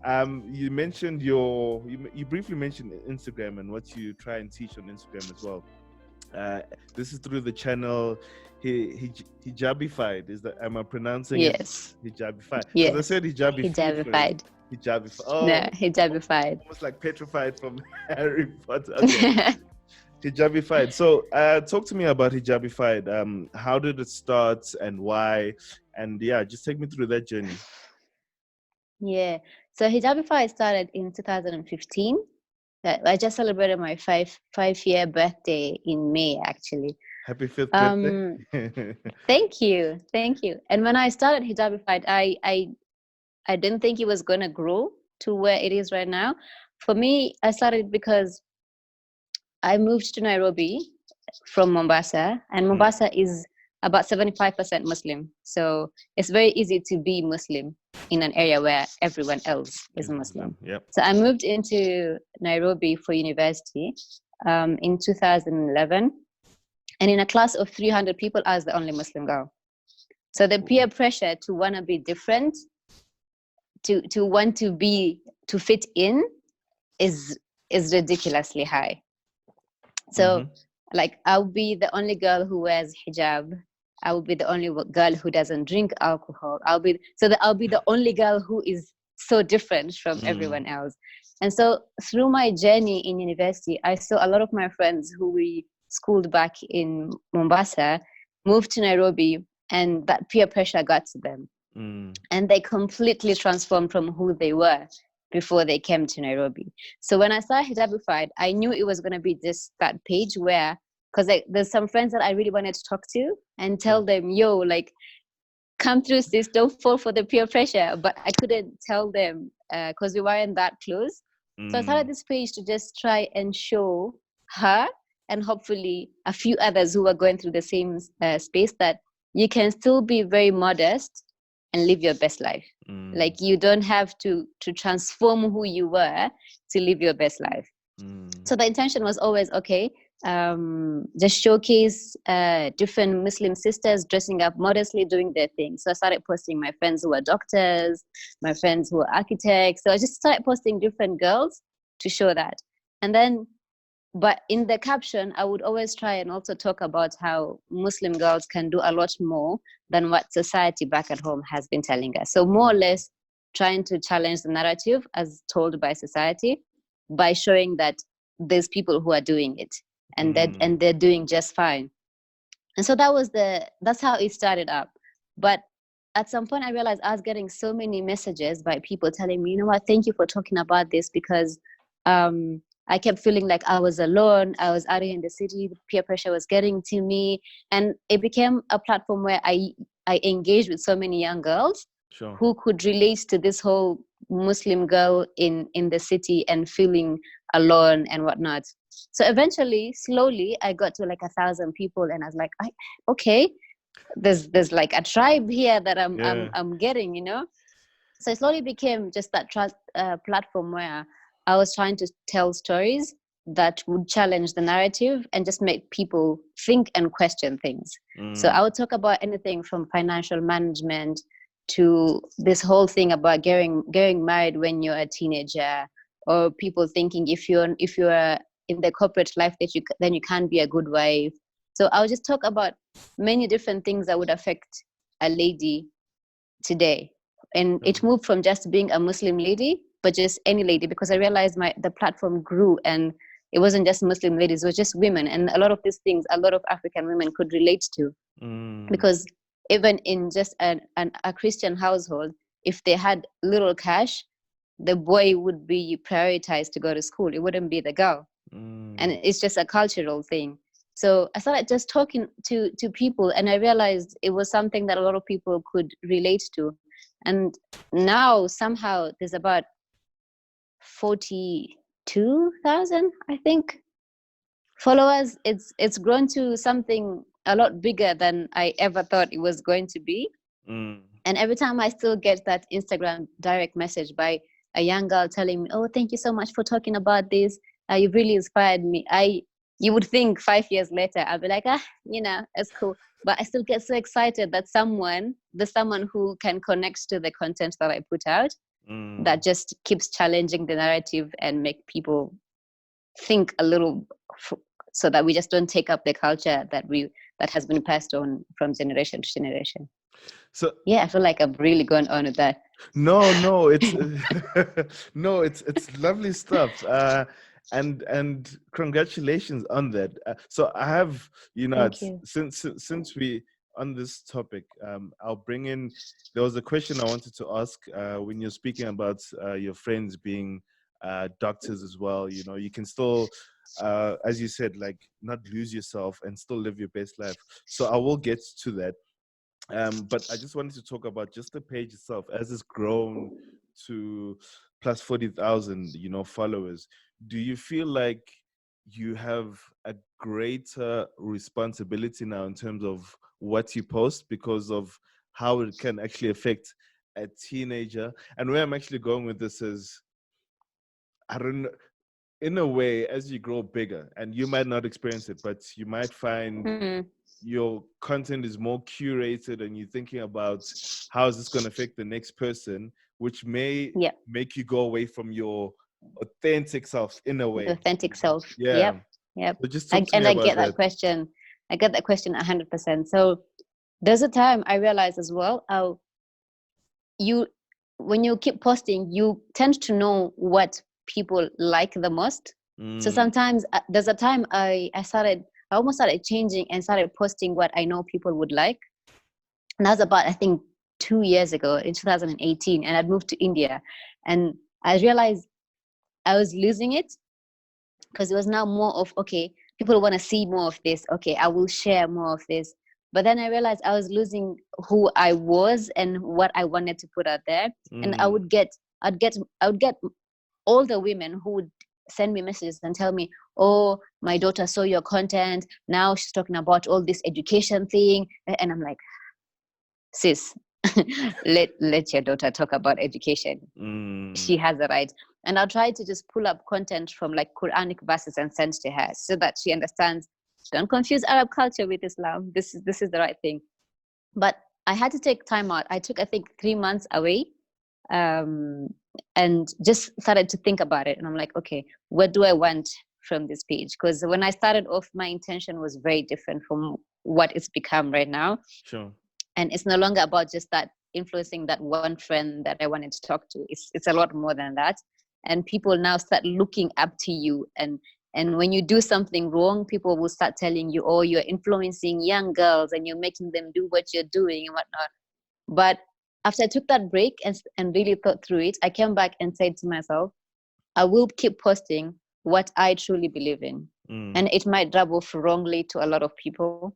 You mentioned you briefly mentioned Instagram and what you try and teach on Instagram as well. Uh, this is through the channel Hijabeefied. Is that, am I pronouncing it Yes. Hijabeefied? Because I Yes. said hijabi feed first. Hijabified. Hijabified. No, Oh, hijabified. almost like petrified from Harry Potter. Okay, Hijabified. So, talk to me about Hijabified. How did it start and why? And yeah, just take me through that journey. Yeah. So Hijabified started in 2015. I just celebrated my five-year birthday in May, actually. Happy fifth birthday. Um, Thank you, thank you. And when I started Hijabified, I didn't think it was gonna grow to where it is right now. For me, I started because I moved to Nairobi from Mombasa, and Mombasa is about 75% Muslim. So it's very easy to be Muslim in an area where everyone else is Is Muslim. Muslim. Yep. So I moved into Nairobi for university in 2011. And in a class of 300 people, I was the only Muslim girl. So the peer pressure to want to be different, to want to fit in is ridiculously high. So like I'll be the only girl who wears hijab. I will be the only girl who doesn't drink alcohol. I'll be the only girl who is so different from everyone else. And so through my journey in university, I saw a lot of my friends who we schooled back in Mombasa moved to Nairobi, and that peer pressure got to them. And they completely transformed from who they were before they came to Nairobi. So when I started Hijabified, I knew it was going to be that page where, because there's some friends that I really wanted to talk to and tell them, yo, like, come through sis, don't fall for the peer pressure. But I couldn't tell them because we weren't that close. So I started this page to just try and show her and hopefully a few others who are going through the same space that you can still be very modest and live your best life. Like you don't have to transform who you were to live your best life. So the intention was always, okay, just showcase different Muslim sisters dressing up modestly, doing their thing. So I started posting my friends who are doctors, my friends who are architects. So I just started posting different girls to show that. And then, but in the caption, I would always try and also talk about how Muslim girls can do a lot more than what society back at home has been telling us. So more or less trying to challenge the narrative as told by society by showing that there's people who are doing it and they're doing just fine. And so that's how it started up. But at some point I realized I was getting so many messages by people telling me, you know what, thank you for talking about this, because I kept feeling like I was alone. I was out here in the city, the peer pressure was getting to me. And it became a platform where I engaged with so many young girls who could relate to this whole Muslim girl in the city and feeling alone and whatnot. So eventually, slowly, I got to like 1,000 people, and I was like, okay, there's like a tribe here that I'm getting, you know. So it slowly became just that platform where I was trying to tell stories that would challenge the narrative and just make people think and question things. So I would talk about anything from financial management to this whole thing about getting married when you're a teenager, or people thinking if you're in the corporate life that then you can't be a good wife. So I would just talk about many different things that would affect a lady today. And it moved from just being a Muslim lady, but just any lady, because I realized the platform grew and it wasn't just Muslim ladies, it was just women. And a lot of these things, a lot of African women could relate to. Because even in just a Christian household, if they had little cash, the boy would be prioritized to go to school. It wouldn't be the girl. And it's just a cultural thing. So I started just talking to people, and I realized it was something that a lot of people could relate to. And now somehow there's about 42,000, I think, followers. It's grown to something a lot bigger than I ever thought it was going to be. And every time I still get that Instagram direct message by a young girl telling me, oh, thank you so much for talking about this. You really inspired me. You would think 5 years later, I'll be like, it's cool. But I still get so excited that there's someone who can connect to the content that I put out that just keeps challenging the narrative and make people think a little, so that we just don't take up the culture that has been passed on from generation to generation. So yeah, I feel like I've really gone on with that. no, it's no, it's lovely stuff. And congratulations on that. So I have, Thank it's you. since we on this topic, I'll bring in. There was a question I wanted to ask when you're speaking about your friends being doctors as well. You can still, as you said, like not lose yourself and still live your best life. So I will get to that. But I just wanted to talk about just the page itself as it's grown to plus 40,000, followers. Do you feel like you have a greater responsibility now in terms of what you post because of how it can actually affect a teenager? And where I'm actually going with this is, I don't know, in a way, as you grow bigger, and you might not experience it, but you might find your content is more curated and you're thinking about how is this going to affect the next person, which may make you go away from your authentic self in a way. Authentic self. Yeah. Yep. So just talk to me I about get that. that question. I get that question 100%. So there's a time I realized as well, when you keep posting, you tend to know what people like the most. So sometimes there's a time I almost started changing and started posting what I know people would like. And that was about, I think, 2 years ago in 2018. And I'd moved to India. And I realized I was losing it, because it was now more of, okay, people want to see more of this. Okay, I will share more of this. But then I realized I was losing who I was and what I wanted to put out there. And I would get older women who would send me messages and tell me, oh, my daughter saw your content. Now she's talking about all this education thing. And I'm like, sis, let your daughter talk about education. She has a right. And I'll try to just pull up content from like Quranic verses and send to her so that she understands, don't confuse Arab culture with Islam. This is the right thing. But I had to take time out. I took, I think, 3 months away, and just started to think about it. And I'm like, okay, what do I want from this page? Because when I started off, my intention was very different from what it's become right now. Sure. And it's no longer about just that influencing that one friend that I wanted to talk to. It's a lot more than that. And people now start looking up to you. And when you do something wrong, people will start telling you, oh, you're influencing young girls and you're making them do what you're doing and whatnot. But after I took that break and really thought through it, I came back and said to myself, I will keep posting what I truly believe in. And it might rub off wrongly to a lot of people.